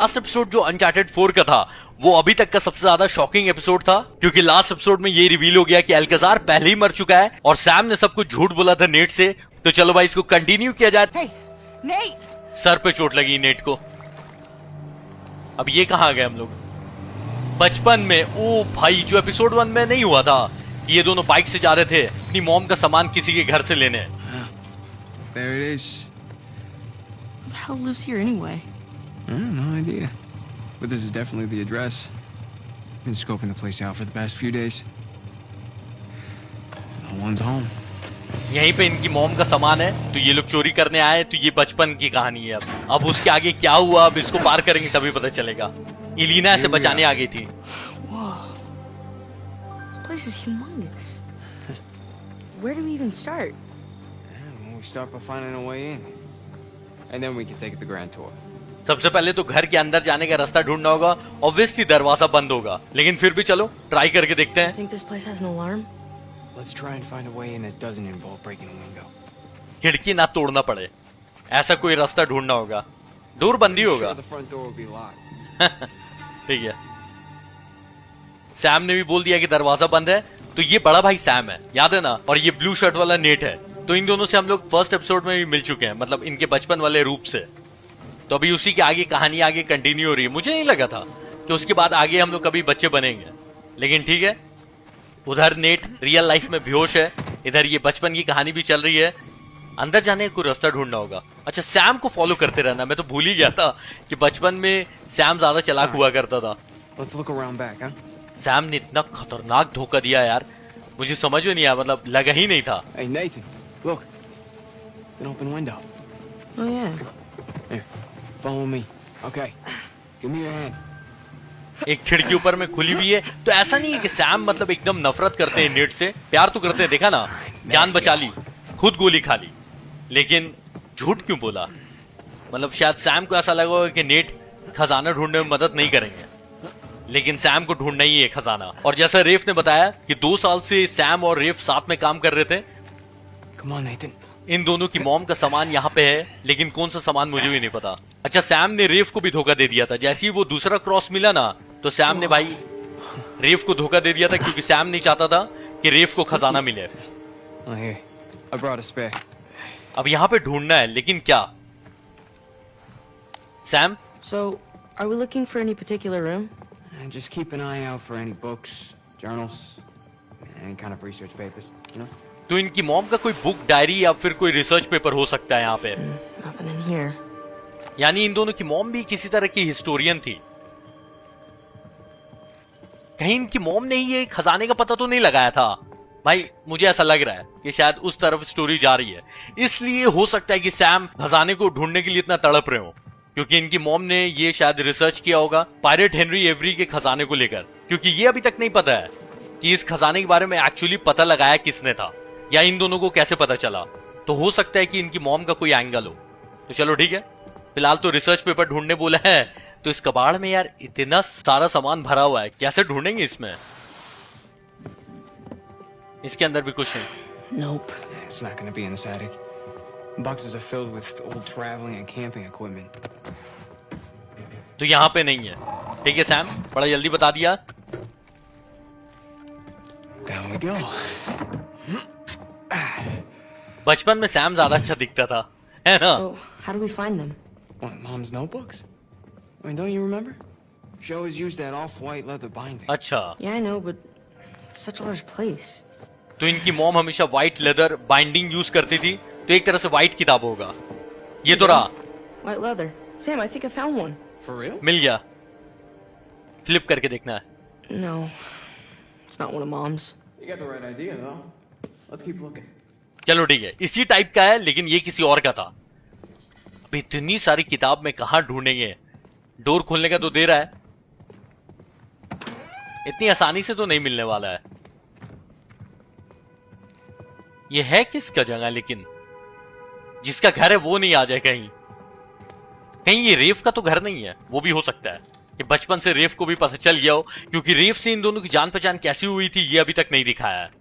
Last episode जो uncharted 4 का था वो अभी तक का सबसे ज्यादा शॉकिंग एपिसोड था, क्योंकि लास्ट एपिसोड में ये रिवील हो गया कि अल्काजार पहले ही मर चुका है और सैम ने सब कुछ झूठ बोला था नेट से। तो चलो भाई इसको कंटिन्यू किया जाए। Hey, Nate! सर पे चोट लगी नेट को। अब ये कहां आ गए हम लोग? बचपन में। ओ भाई, जो एपिसोड 1 में नहीं हुआ था कि ये दोनों बाइक से जा रहे थे अपनी मॉम का सामान किसी के घर से लेने। There it is. Who the hell lives here anyway? No idea. But this is definitely the address. Been scoping the place out for the past few days. No one's home. यहीं पे इनकी मॉम का सामान है, तो ये लोग चोरी करने आए। तो ये बचपन की कहानी है। अब उसके आगे क्या हुआ, अब इसको पार करेंगे तभी पता चलेगा। इलीना ऐसे बचाने आ गई थी। Whoa. This place is humongous. Where do we even start? Yeah, we start by finding a way in. And then we can take the grand tour. सबसे पहले तो घर के अंदर जाने का रास्ता ढूंढना होगा। ऑब्वियसली दरवाजा बंद होगा, लेकिन फिर भी चलो ट्राई करके देखते हैं। Think this place has an alarm? Let's try and find a way in that doesn't involve breaking a window. खिड़की ना तोड़ना पड़े, ऐसा कोई रास्ता ढूंढना होगा। डोर बंद ही होगा। The front door will be locked. ठीक है। सैम ने भी बोल दिया कि दरवाजा बंद है। तो ये बड़ा भाई सैम है, याद है ना? और ये ब्लू शर्ट वाला नेट है। तो इन दोनों से हम लोग फर्स्ट एपिसोड में भी मिल चुके हैं, मतलब इनके बचपन वाले रूप से। तो अभी उसी के आगे कहानी आगे कंटिन्यू हो रही है। मुझे नहीं लगा था कि उसके बाद आगे हम लोग कभी बच्चे बनेंगे, लेकिन ठीक है। उधर नेट रियल लाइफ में बेहोश है, इधर ये बचपन की कहानी भी चल रही है। अंदर जाने का कोई रास्ता ढूंढना होगा। अच्छा, सैम को फॉलो करते रहना। मैं तो भूल ही गया था कि बचपन में सैम ज्यादा चालाक हुआ करता था। Let's look around back, huh? Sam ने इतना खतरनाक धोखा दिया यार, मुझे समझ में नहीं आया, मतलब लगा ही नहीं था। Hey, Nathan, look. It's an open window. Oh yeah. Here, follow me. Okay. Give me your hand. एक खिड़की ऊपर में खुली हुई है। तो ऐसा नहीं है कि सैम मतलब एकदम नफरत करते हैं नेट से, प्यार तो करते हैं। देखा ना, जान बचा ली, खुद गोली खा ली, लेकिन झूठ क्यों बोला? मतलब शायद सैम को ऐसा लगा होगा कि नेट खजाना ढूंढने में मदद नहीं करेंगे, लेकिन सैम को ढूंढना ही है खजाना। और जैसा रेफ ने बताया कि 2 साल से सैम और रेफ साथ में काम कर रहे थे। Come on, Nathan. इन दोनों की मॉम का सामान यहाँ पे है, लेकिन कौन सा सामान मुझे भी नहीं पता। अच्छा, सैम ने रेफ को भी धोखा दे दिया था। जैसे ही वो दूसरा क्रॉस मिला ना, तो सैम ने भाई रेफ को धोखा दे दिया था, क्योंकि सैम नहीं चाहता था कि रेफ को खजाना मिले। Oh, here. I brought a spare. अब यहाँ पे ढूंढना है, लेकिन क्या? Sam, So, are we looking for any particular room? And just keep an eye out for any books, journals, any kind of research papers, you know? तो इनकी mom का कोई बुक, डायरी या फिर कोई रिसर्च पेपर हो सकता है यहाँ पे। Nothing in here. यानी इन दोनों की मॉम भी किसी तरह की हिस्टोरियन थी। कहीं इनकी मॉम ने ही ये खजाने का पता तो नहीं लगाया था भाई। मुझे ऐसा लग रहा है कि शायद उस तरफ स्टोरी जा रही है, इसलिए हो सकता है कि सैम खजाने को ढूंढने के लिए इतना तड़प रहे हो, क्योंकि इनकी मॉम ने ये शायद रिसर्च किया होगा पायरेट हेनरी एवरी के खजाने को लेकर। क्योंकि ये अभी तक नहीं पता है कि इस खजाने के बारे में एक्चुअली पता लगाया किसने था, या इन दोनों को कैसे पता चला। तो हो सकता है कि इनकी मॉम का कोई एंगल हो। तो चलो ठीक है, फिलहाल तो रिसर्च पेपर ढूंढने बोला है। तो इस कबाड़ में यार इतना सारा सामान भरा हुआ है, कैसे ढूंढेंगे इसमें? इसके अंदर भी कुछ नहीं। Nope. It's not gonna be in this attic. Boxes are filled with old traveling and camping equipment. तो यहाँ पे नहीं है। ठीक है सैम, बड़ा जल्दी बता दिया। Down we go. बचपन में सैम ज्यादा अच्छा दिखता था, है ना? So, how do we find them? What, Mom's notebooks? I mean, don't you remember? She always used that off-white leather binding. अच्छा, Yeah, I know, but it's such a large place. तो इनकी mom हमेशा white leather binding use करती थी, तो एक तरह से व्हाइट किताब होगा। ये तो रहा, White leather. Sam, I think I found one. For real? मिल गया। फ्लिप करके देखना है। No, it's not one of Mom's. You got the right idea, though. Let's keep looking. चलो ठीक है, इसी टाइप का है, लेकिन ये किसी और का था। अब इतनी सारी किताब में कहां ढूंढेंगे? डोर खोलने का तो दे रहा है, इतनी आसानी से तो नहीं मिलने वाला है। ये है किसका जगह? लेकिन जिसका घर है वो नहीं आ जाए कहीं। कहीं ये रेफ का तो घर नहीं है, वो भी हो सकता है कि बचपन से रेफ को भी पता चल गया हो, क्योंकि रेफ से इन दोनों की जान पहचान कैसी हुई थी ये अभी तक नहीं दिखाया है।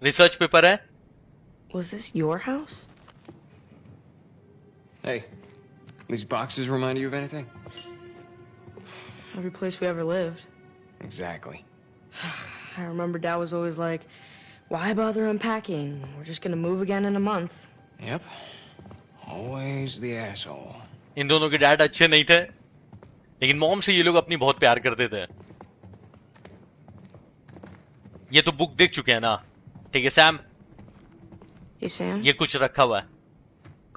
रिसर्च पेपर है। Was this your house? Hey, these boxes remind you of anything? every place we ever lived. Exactly. I remember Dad was always like, why bother unpacking? We're just gonna move again in a month. Yep. Always the asshole. इन दोनों के dad अच्छे नहीं थे, लेकिन mom से ये लोग अपनी बहुत प्यार करते थे। ये तो बुक देख चुके हैं ना, ठीक है सैम? Hey, Sam? ये कुछ रखा हुआ है।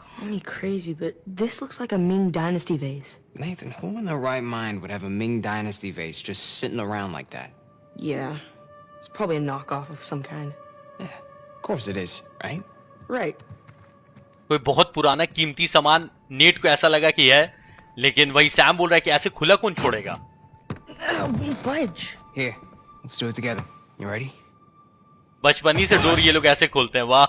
Call me crazy, but this looks like a Ming Dynasty vase. Nathan, who in their right mind would have a Ming Dynasty vase just sitting around like that? Yeah. It's probably a knockoff of some kind. Yeah, of course it is, right? Right. कोई बहुत पुराना कीमती सामान net को ऐसा लगा कि है, लेकिन वही सैम बोल रहा है कि ऐसे खुला कौन छोड़ेगा? Won't budge. Here, let's do it together. You ready? बचपन ही से डोर ये लोग ऐसे खोलते हैं, वाह।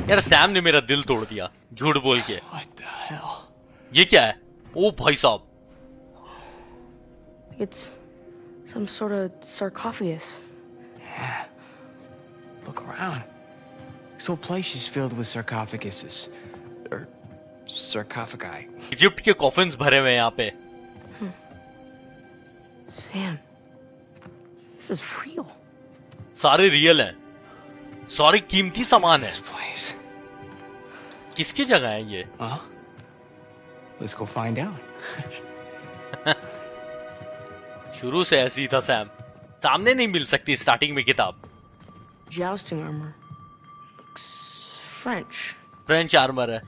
यार सैम ने मेरा दिल तोड़ दिया झूठ बोल के। What the hell? ये क्या है? ओ भाई साहब, It's some sort of sarcophagus. Yeah. Look around. This whole place is filled with sarcophaguses. Or sarcophagi. Egypt के कॉफिन्स भरे हुए हैं यहाँ पे। Sam, this is real. सारे रियल हैं, सारे कीमती सामान है। This place. किसकी जगह है ये? Well, let's go find out. शुरू से ऐसी ही था सैम, सामने नहीं मिल सकती स्टार्टिंग में किताब। Jousting armor. Looks French. French armour है।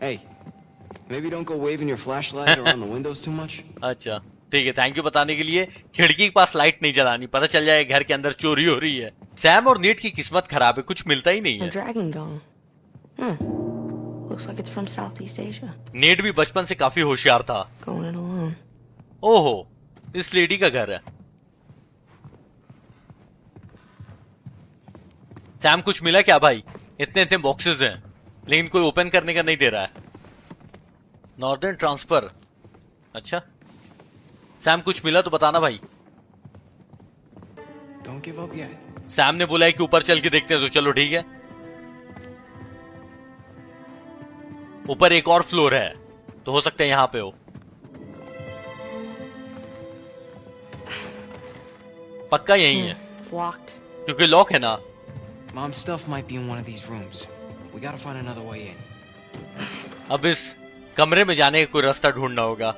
Hey, maybe don't go waving your flashlight around the windows too much. अच्छा ठीक है, थैंक यू बताने के लिए। खिड़की के पास लाइट नहीं जलानी, पता चल जाए घर के अंदर चोरी हो रही है। सैम और नीट की किस्मत खराब है, कुछ मिलता ही नहीं A है। dragon gone. Looks like it's from Southeast Asia. नीट भी बचपन से काफी होशियार था। Going it alone. ओहो, इस लेडी का घर है। सैम कुछ मिला क्या भाई? इतने इतने बॉक्सेस हैं, लेकिन कोई ओपन करने का नहीं दे रहा है। नॉर्दर्न ट्रांसफर, अच्छा सैम कुछ मिला तो बताना भाई। Don't give up yet. Sam ने बोला है कि ऊपर चल के देखते हैं, तो चलो ठीक है। ऊपर एक और फ्लोर है, तो हो सकता है यहां पे हो। पक्का यही है, It's locked. क्योंकि लॉक है ना। Mom's stuff might be in one of these rooms. We gotta find another way in. अब इस कमरे में जाने का कोई रास्ता ढूंढना होगा।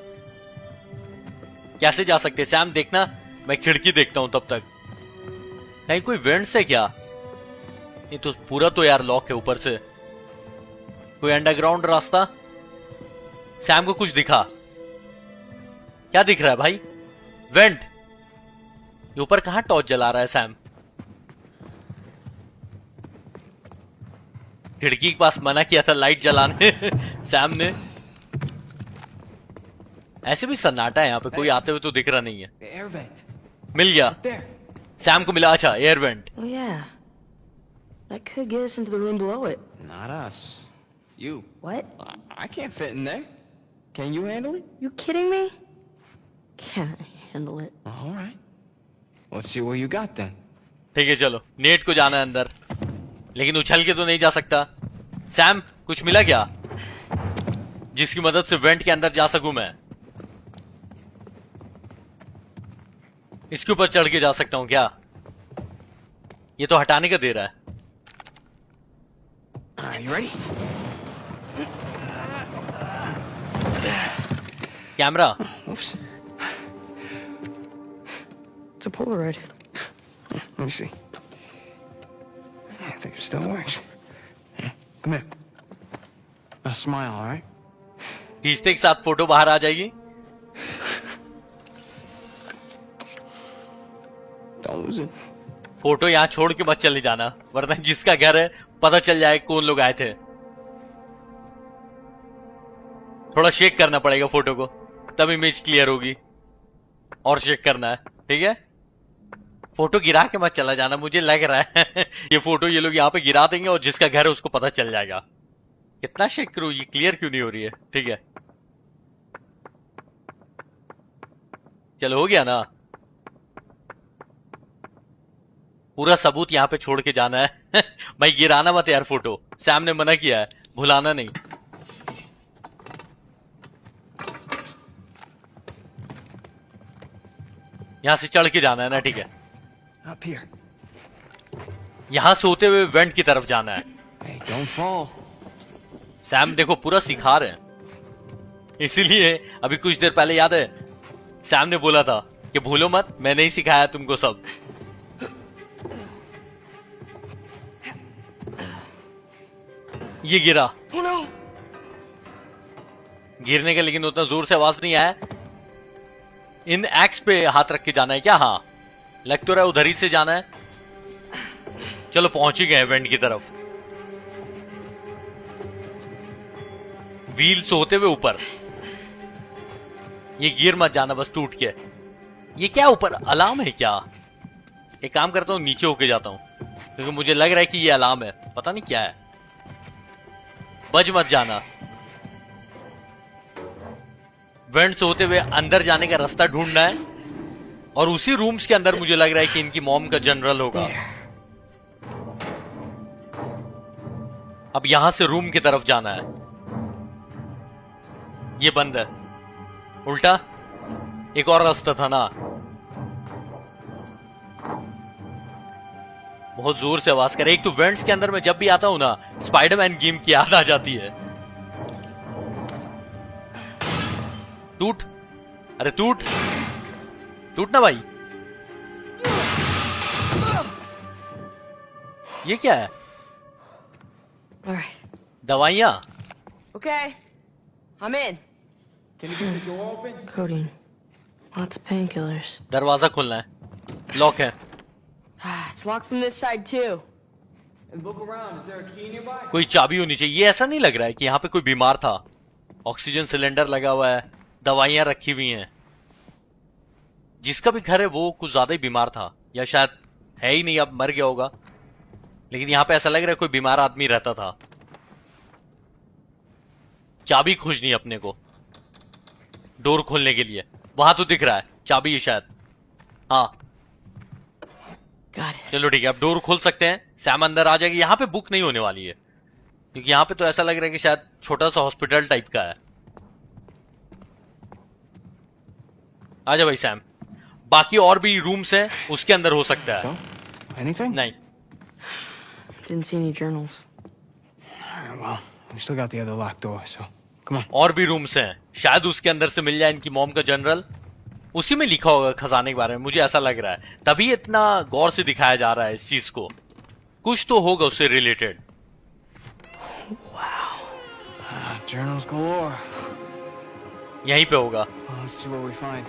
कैसे जा सकते सैम? देखना, मैं खिड़की देखता हूं तब तक। कहीं कोई वेंट्स है क्या? ये तो पूरा तो यार लॉक है ऊपर से। कोई अंडरग्राउंड रास्ता? सैम को कुछ दिखा? क्या दिख रहा है भाई? वेंट। ये ऊपर कहां टॉर्च जला रहा है सैम? खिड़की के पास मना किया था लाइट जलाने सैम ने। ऐसे भी सन्नाटा है यहाँ पे, कोई आते हुए तो दिख रहा नहीं है। The air vent. मिल गया There. सैम को, मिला। अच्छा, air vent. Oh yeah. That could get us into the room below it. Not us. You. What? I can't fit in there. Can you handle it? You kidding me? Can't handle it. All right. Let's see what you got then. ठीक है चलो, net को जाना है अंदर, लेकिन उछल के तो नहीं जा सकता। सैम कुछ मिला क्या जिसकी मदद से वेंट के अंदर जा सकूं मैं? इसके ऊपर चढ़ के जा सकता हूं क्या? ये तो हटाने का दे रहा है। You ready? Camera. Oops. It's a Polaroid. Let me see. I think it still works. Here, come here. Now smile, all right? खींचते के साथ फोटो बाहर आ जाएगी। Don't lose it. फोटो यहाँ छोड़ के मत चले जाना, वरना जिसका घर है पता चल जाए कौन लोग आए थे। थोड़ा शेक करना पड़ेगा फोटो को, तब इमेज क्लियर होगी। और शेक करना है, ठीक है? फोटो गिरा के मत चला जाना, मुझे लग रहा है ये फोटो ये लोग यहाँ पे गिरा देंगे और जिसका घर है उसको पता चल जाएगा। कितना शेक करूं, ये क्लियर क्यों नहीं हो रही है? ठीक है चलो, हो गया ना? पूरा सबूत यहाँ पे छोड़ के जाना है भाई, गिराना मत यार फोटो, सैम ने मना किया है, भुलाना नहीं। यहां से चढ़ के जाना है ना, ठीक है। Up here. यहां से होते हुए वेंट की तरफ जाना है। Hey, don't fall. सैम देखो पूरा सिखा रहे हैं। इसीलिए अभी कुछ देर पहले याद है सैम ने बोला था कि भूलो मत, मैंने ही सिखाया तुमको सब। ये गिरा। Oh no! गिरने का लेकिन उतना जोर से आवाज नहीं आया। इन एक्स पे हाथ रख के जाना है क्या? हाँ, लग तो रहा है उधर ही से जाना है। चलो पहुंच ही गए वेंट की तरफ। व्हील्स होते हुए ऊपर। ये गिर मत जाना बस टूट के। ये क्या ऊपर अलार्म है क्या? एक काम करता हूं, नीचे होके जाता हूं, क्योंकि मुझे लग रहा है कि ये अलार्म है, पता नहीं क्या है। बच मत जाना। वेंट्स होते हुए अंदर जाने का रास्ता ढूंढना है, और उसी रूम्स के अंदर मुझे लग रहा है कि इनकी मॉम का जनरल होगा। अब यहां से रूम की तरफ जाना है। ये बंद है। उल्टा एक और रास्ता था ना। बहुत जोर से आवाज करे। एक तो वेंट्स के अंदर मैं जब भी आता हूं ना, स्पाइडरमैन गेम की याद आ जाती है। टूट, अरे टूट, टूट ना भाई। ये क्या है? All right. दवाइयां? Okay. I'm in. Can you get the door open? Codeine. Lots of painkillers. दरवाजा खोलना है, लॉक है। It's locked from this side too. And look around. Is there a key nearby? कोई चाबी होनी चाहिए। ये ऐसा नहीं लग रहा है कि यहाँ पे कोई बीमार था। ऑक्सीजन सिलेंडर लगा हुआ है, दवाइयां रखी हुई हैं। जिसका भी घर है वो कुछ ज्यादा ही बीमार था, या शायद है ही नहीं, अब मर गया होगा। लेकिन यहाँ पे ऐसा लग रहा है कोई बीमार आदमी रहता था। चाबी खोजनी है अपने को डोर खोलने के लिए। वहां तो दिख रहा है चाबी है शायद। हाँ Got it. चलो ठीक है, अब डोर खोल सकते हैं। सैम अंदर आ जाएगी। यहाँ पे बुक नहीं होने वाली है, क्योंकि यहाँ पे तो ऐसा लग रहा है कि शायद छोटा सा हॉस्पिटल टाइप का है। आजा भाई सैम। बाकी और भी रूम्स हैं, उसके अंदर हो सकता है। So, anything? नहीं, Didn't see any journals. All right, well, we still got the other locked door, so come on. और भी रूम्स हैं, शायद उसके अंदर से मिल जाए इनकी मॉम का जनरल। उसी में लिखा होगा खजाने के बारे में, मुझे ऐसा लग रहा है। तभी इतना गौर से दिखाया जा रहा है इस चीज को। कुछ तो होगा उससे रिलेटेड। Journals galore. यहीं पे होगा Well, let's see what we find.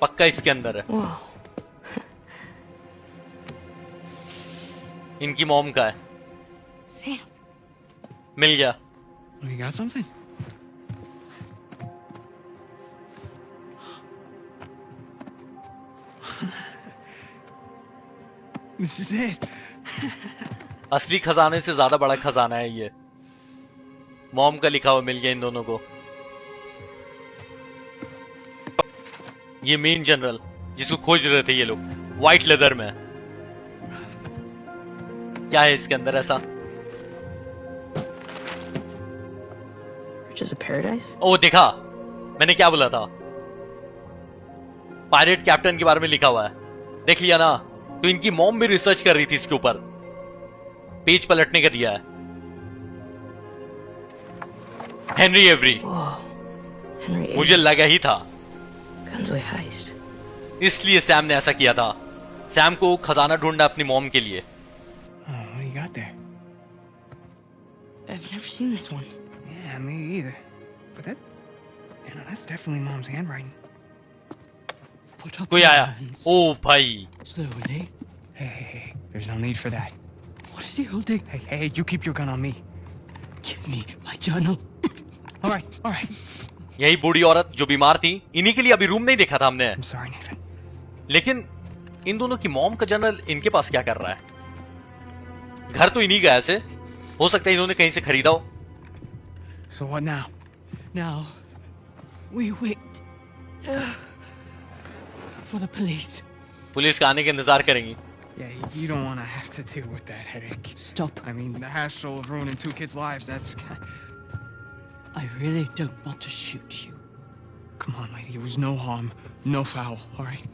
पक्का, इसके अंदर है। Whoa. इनकी मॉम का है। Sam. मिल गया। You got something? This is it. असली खजाने से ज्यादा बड़ा खजाना है ये। मॉम का लिखा हुआ मिल गया इन दोनों को। ये मेन जनरल जिसको खोज रहे थे ये लोग, व्हाइट लेदर में। क्या है इसके अंदर ऐसा? Bridges of Paradise? ओ देखा, मैंने क्या बोला था। पायरेट कैप्टन के बारे में लिखा हुआ है, देख लिया ना। तो इनकी मॉम भी रिसर्च कर रही थी इसके ऊपर। पेज पलटने का दिया है। Henry every, Whoa. Henry मुझे लगा ही था, Gunsway heist. इसलिए सैम ने ऐसा किया था। सैम को खजाना ढूंढना अपनी मॉम के लिए। Oh, what do you got there? I've never seen this one. Yeah, me either. But that, that's definitely Mom's handwriting. Put up कोई your आया। hands. ओ भाई, Slowly. Hey, there's no need for that. What is he holding? Hey, you keep your gun on me. Give me my journal. All right. यही बूढ़ी औरत जो बीमार थी, इन्हीं के लिए अभी रूम नहीं देखा था हमने। I'm sorry, Nathan. लेकिन इन दोनों की मॉम का जनरल इनके पास क्या कर रहा है? घर तो इन्हीं का है ऐसे, हो सकता है इन्होंने कहीं से खरीदा हो। So what now? Now, we wait for the police. Police का आने का इंतजार करेंगी। Yeah, you don't want to have to deal with that headache. Stop. I mean, the hassle of ruining 2 kids' lives, that's... I really don't want to shoot you. Come on, lady. It was no harm, no foul, all right?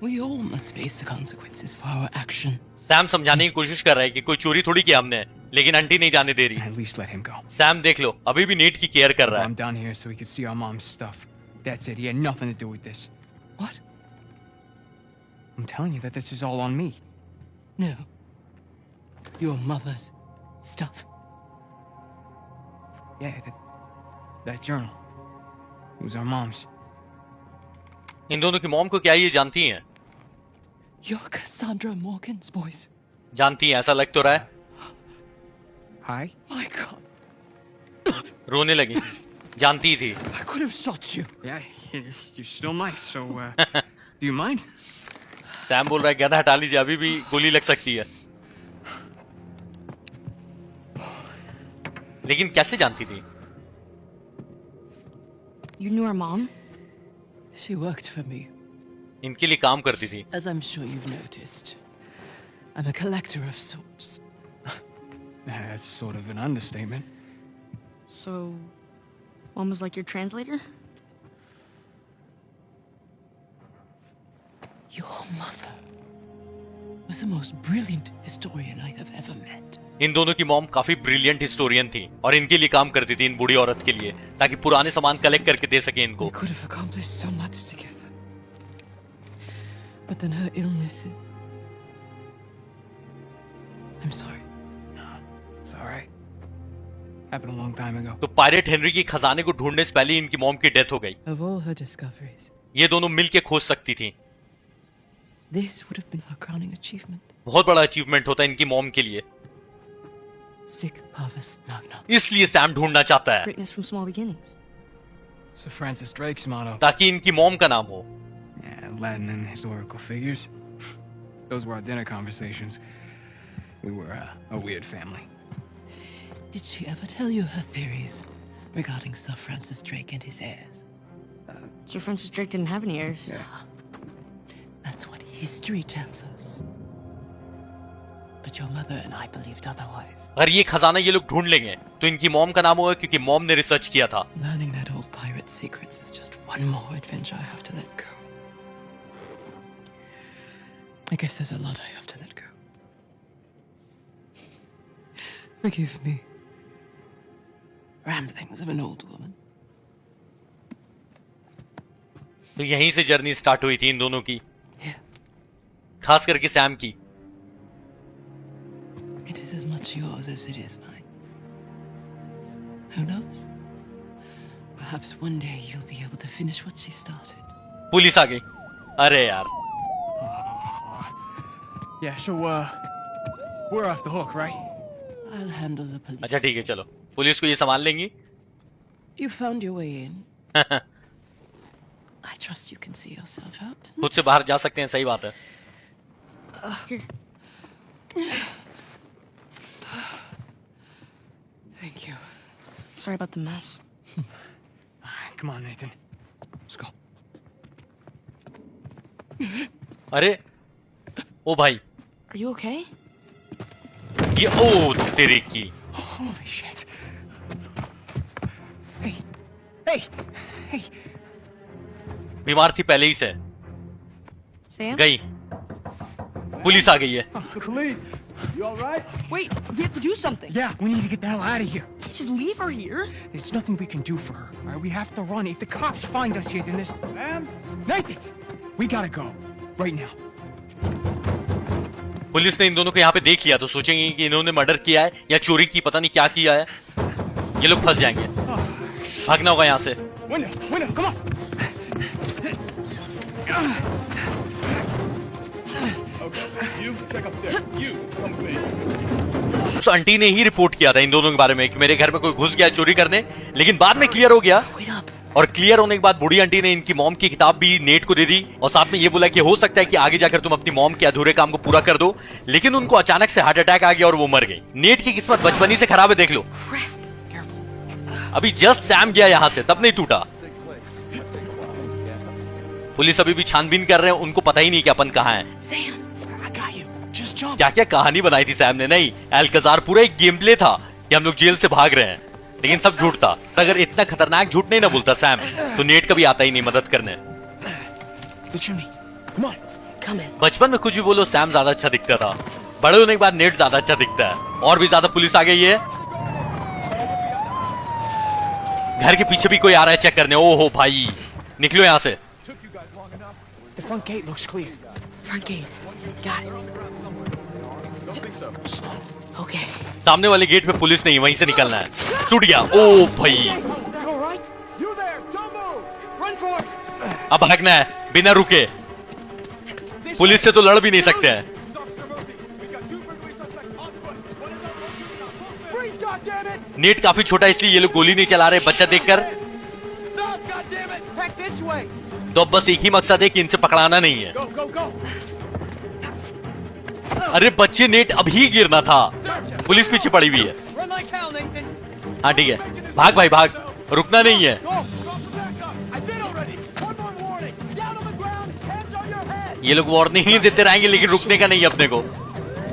We all must face the consequences for our action. Sam समझाने की कोशिश कर रहा है कि कोई चोरी थोड़ी किया हमने, लेकिन आंटी नहीं जाने दे रही। At least let him go. Sam देख लो, अभी भी नेट की केयर कर रहा है। I'm down here so he could see our mom's stuff. That's it. He had nothing to do with this. What? I'm telling you that this is all on me. No. Your mother's stuff. Yeah, that journal. It was our mom's. इन दोनों की mom को क्या ये जानती हैं? You're Cassandra Morgan's voice. जानती हैं, ऐसा लग तो रहा है। Hi? My God. रोने लगी। जानती थी। I could have shot you. Yeah, you're still nice, so, do you mind? Sam बोल रहा है गधा हटा लीजिए, अभी भी गोली लग सकती है। लेकिन कैसे जानती थी? You knew our mom? She worked for me. इनके लिए काम करती थी। As I'm sure you've noticed, I'm a collector of sorts. That's sort of an understatement. So, Mom was like your translator? Your mother was the most brilliant historian I have ever met. इन दोनों की mom काफी brilliant historian थी और इनके लिए काम करती थी, इन बूढ़ी औरत के लिए, ताकि पुराने सामान कलेक्ट करके दे सके इनको। We could have accomplished so much together. But then her illness. I'm sorry. It's all right. Happened a long time ago. तो पायरेट हेनरी की खजाने को ढूंढने से पहले इनकी मॉम की डेथ हो गई। Of all her discoveries, ये दोनों मिलके खोज सकती थी। this would have been her crowning achievement. बहुत बड़ा अचीवमेंट होता है इनकी मॉम के लिए। Sic parvis magna. इसलिए सैम ढूंढना चाहता है, Greatness from small beginnings. So Francis Drake's motto. ताकि इनकी मॉम का नाम हो। Yeah, Latin and historical figures. Those were our dinner conversations. We were a weird family. Did she ever tell you her theories regarding Sir Francis Drake and his heirs? Sir Francis Drake didn't have any heirs. Yeah. That's what history tells us. But your mother and I believed otherwise. अगर ये खजाना ये लोग ढूंढ लेंगे तो इनकी mom का नाम होगा, क्योंकि मॉम ने रिसर्च किया था। Learning that old pirate's secrets is just one more adventure I have to let go. I guess there's a lot I have to let go. Forgive me. Ramblings of an old woman. तो यहीं से journey start हुई थी इन दोनों की, Yeah, खास करके Sam की। it is as much yours as it is mine. Who knows? Perhaps one day you'll be able to finish what she started. Police आ गई। अरे यार, Yeah, so, we're off the hook, right? I'll handle the police. अच्छा ठीक है, चलो police को ये संभाल लेंगी। You found your way in. I trust you can see yourself out. खुद से बाहर जा सकते हैं, सही बात है। Here. Thank you. Sorry about the mess. Come on, Nathan. Let's go. अरे ओ भाई, Are you okay? ये ओ तेरे की। Holy shit. Hey. Hey. Hey. बीमार थी पहले ही से, Sam? गई। पुलिस आ गई है। Khalid, you all right? Wait, we have to do something. Yeah, we need to get the hell out of here. Can't just leave her here. There's nothing we can do for her. All right, we have to run. If the cops find us here, then this. Ma'am? Nathan, we gotta go right now. Police ने इन दोनों को यहाँ पे देख लिया तो सोचेंगे कि इन्होंने मर्डर किया है या चोरी की, पता नहीं क्या किया है। ये लोग फंस जाएंगे, भागना होगा यहाँ से। Window, come on. उस आंटी ने ही रिपोर्ट किया था इन दोनों के बारे में कि मेरे घर में कोई घुस गया चोरी करने, लेकिन बाद में क्लियर हो गया। Wait up. और क्लियर होने के बाद बूढ़ी आंटी ने इनकी मॉम की किताब भी नेट को दे दी और साथ में ये बोला कि हो सकता है कि आगे जाकर तुम अपनी मॉम के अधूरे काम को पूरा कर दो, लेकिन उनको अचानक से हार्ट अटैक आ गया और वो मर गई। नेट की किस्मत बचपन ही से खराब है, देख लो। Crap. Careful. अभी जस्ट सैम गया यहाँ से, तब नहीं टूटा। पुलिस अभी भी छानबीन कर रहे हैं, उनको पता ही नहीं कि अपन कहाँ है। Sam. I got you. Just jump. क्या क्या कहानी बनाई थी सैम ने। नहीं, एल्कजार पूरा एक गेम प्ले था कि हम लोग जेल से भाग रहे हैं। लेकिन सब झूठ था। अगर इतना खतरनाक झूठ नहीं ना बोलता सैम, तो नेट कभी आता ही नहीं मदद करने। The chimney. Come on. Come in. बचपन में कुछ भी बोलो, सैम ज्यादा अच्छा दिखता था। बड़े होने के बाद नेट ज्यादा अच्छा दिखता है। और भी ज्यादा पुलिस आ गई है। घर के पीछे भी कोई आ रहा है चेक करने। ओहो भाई, निकलो यहां से। The front gate looks clear. Front gate. Got it. Okay. सामने वाले गेट पे पुलिस नहीं, वहीं से निकलना है। टूट गया। ओ भाई, Is that all right? You there? Don't move. Run for it. अब भागना है बिना रुके। पुलिस से तो लड़ भी नहीं सकते हैं। Freeze, goddammit! नेट काफी छोटा है, इसलिए ये लोग गोली नहीं चला रहे बच्चा देखकर। Stop, goddammit! Heck this way. तो अब बस एक ही मकसद है कि इनसे पकड़ाना नहीं है। Go, go, go. अरे बच्चे, नेट अभी गिरना था। पुलिस पीछे पड़ी हुई है। Run like hell, Nathan. हाँ ठीक है, भाग भाई भाग, रुकना नहीं है। Go. Go for backup. I did already. One more warning. Down on the ground. Hands on your head. ये लोग वार्निंग ही देते रहेंगे, लेकिन रुकने का नहीं है अपने को।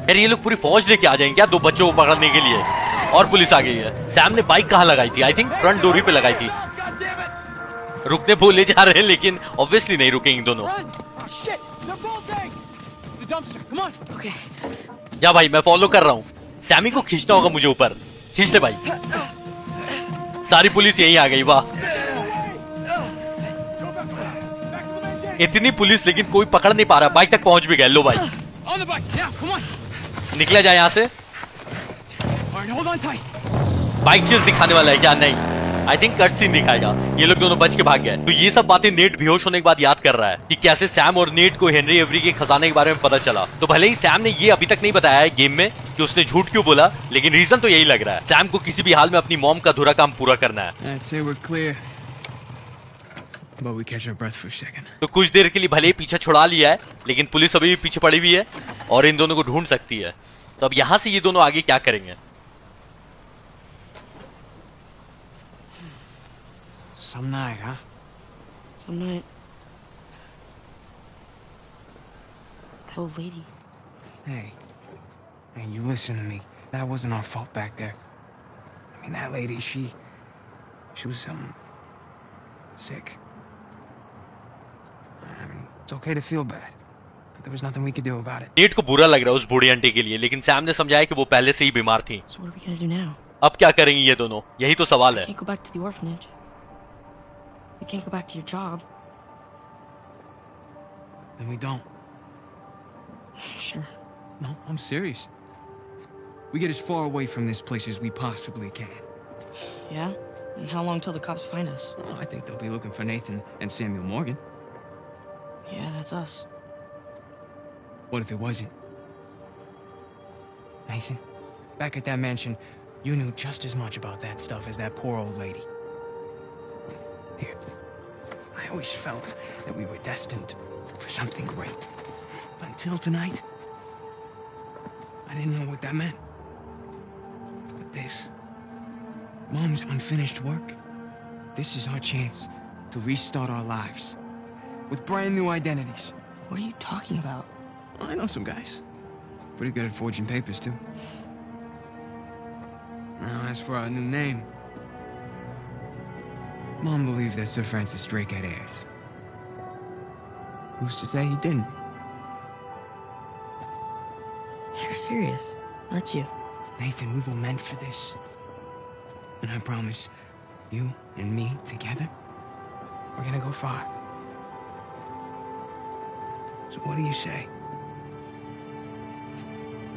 यार ये लोग पूरी फौज लेके आ जाएंगे क्या दो बच्चों को पकड़ने के लिए? और पुलिस आ गई है। सैम ने बाइक कहाँ लगाई थी? आई थिंक फ्रंट डोर ही पे लगाई थी। Goddammit! रुकने बोले जा रहे हैं, लेकिन ऑब्वियसली नहीं रुकेंगे दोनों। Run. Shit. They're bolting. The dumpster. Come on. Okay. जा भाई, मैं फॉलो कर रहा हूँ। सैमी को खींचना होगा मुझे ऊपर। खींच ले भाई। सारी पुलिस यहीं आ गई, वाह। इतनी पुलिस, लेकिन कोई पकड़ नहीं पा रहा। बाइक तक पहुंच भी गए। लो भाई, On the bike. Now, come on. निकला जाए यहाँ से। All right, hold on tight. Bike chase दिखाने वाला है क्या? नहीं, आई थिंक कट सीन दिखाएगा। ये लोग दोनों बच के भाग गए। तो ये सब बातें नेट बेहोश होने के बाद याद कर रहा है कि कैसे सैम और नेट को हेनरी एवरी के खजाने के बारे में पता चला। तो भले ही सैम ने ये अभी तक नहीं बताया है गेम में कि उसने झूठ क्यों बोला, लेकिन रीजन तो यही लग रहा है। सैम को किसी भी हाल में अपनी मॉम का अधूरा काम पूरा करना है। I'd say we're clear. But we catch our breath for a second. तो कुछ देर के लिए भले ही पीछे छुड़ा लिया है, लेकिन पुलिस अभी भी पीछे पड़ी हुई है और इन दोनों को ढूंढ सकती है। तो अब यहां से ये दोनों आगे क्या करेंगे? Some night, huh? Some night. That old lady. Hey. Hey, you listen to me. That wasn't our fault back there. I mean, that lady, she was, sick. I mean, it's okay to feel bad. But there was nothing we could do about it. Net को बुरा लग रहा है उस बूढ़ी aunty के लिए, लेकिन Sam ने समझाया कि वो पहले से ही बीमार थी। So what are we gonna do now? अब क्या करेंगी ये दोनों? यही तो सवाल है। Can't go back to the orphanage. You can't go back to your job. Then we don't. Sure. No, I'm serious. We get as far away from this place as we possibly can. Yeah? And how long till the cops find us? Oh, I think they'll be looking for Nathan and Samuel Morgan. Yeah, that's us. What if it wasn't? Nathan, back at that mansion, you knew just as much about that stuff as that poor old lady. Here, I always felt that we were destined for something great. But until tonight, I didn't know what that meant. But this, Mom's unfinished work, this is our chance to restart our lives with brand new identities. What are you talking about? I know some guys. Pretty good at forging papers, too. Now, as for our new name, Mom believed that Sir Francis Drake had heirs. Who's to say he didn't? You're serious, aren't you? Nathan, we were meant for this. And I promise, you and me together, we're gonna go far. So what do you say?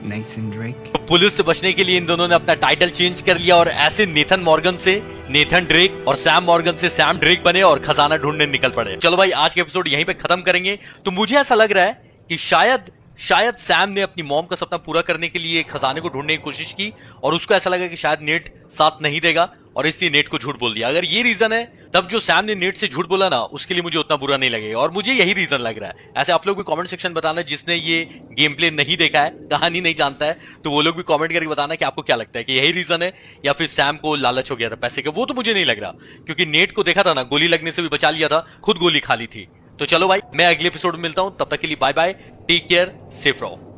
Nathan Drake? Police से बचने के लिए इन दोनों ने अपना title change कर लिया और ऐसे नेथन मॉर्गन से नेथन ड्रेक और सैम मॉर्गन से सैम ड्रेक बने और खजाना ढूंढने निकल पड़े। चलो भाई, आज के एपिसोड यहीं पे खत्म करेंगे। तो मुझे ऐसा लग रहा है कि शायद सैम ने अपनी मॉम का सपना पूरा करने के लिए खजाने को ढूंढने की कोशिश की और उसको ऐसा लगा कि शायद नेट साथ नहीं देगा और इसलिए नेट को झूठ बोल दिया। अगर ये रीजन है, तब जो सैम ने नेट से झूठ बोला ना, उसके लिए मुझे उतना बुरा नहीं लगेगा और मुझे यही रीजन लग रहा है। ऐसे आप लोग भी कमेंट सेक्शन बताना, जिसने ये गेम प्ले नहीं देखा है, कहानी नहीं जानता है, तो वो लोग भी कमेंट करके बताना कि आपको क्या लगता है कि यही रीजन है या फिर सैम को लालच हो गया था पैसे का। वो तो मुझे नहीं लग रहा, क्योंकि नेट को देखा था ना, गोली लगने से भी बचा लिया था, खुद गोली खा ली थी। तो चलो भाई, मैं अगले एपिसोड में मिलता हूं, तब तक के लिए bye bye, take care, safe रहो।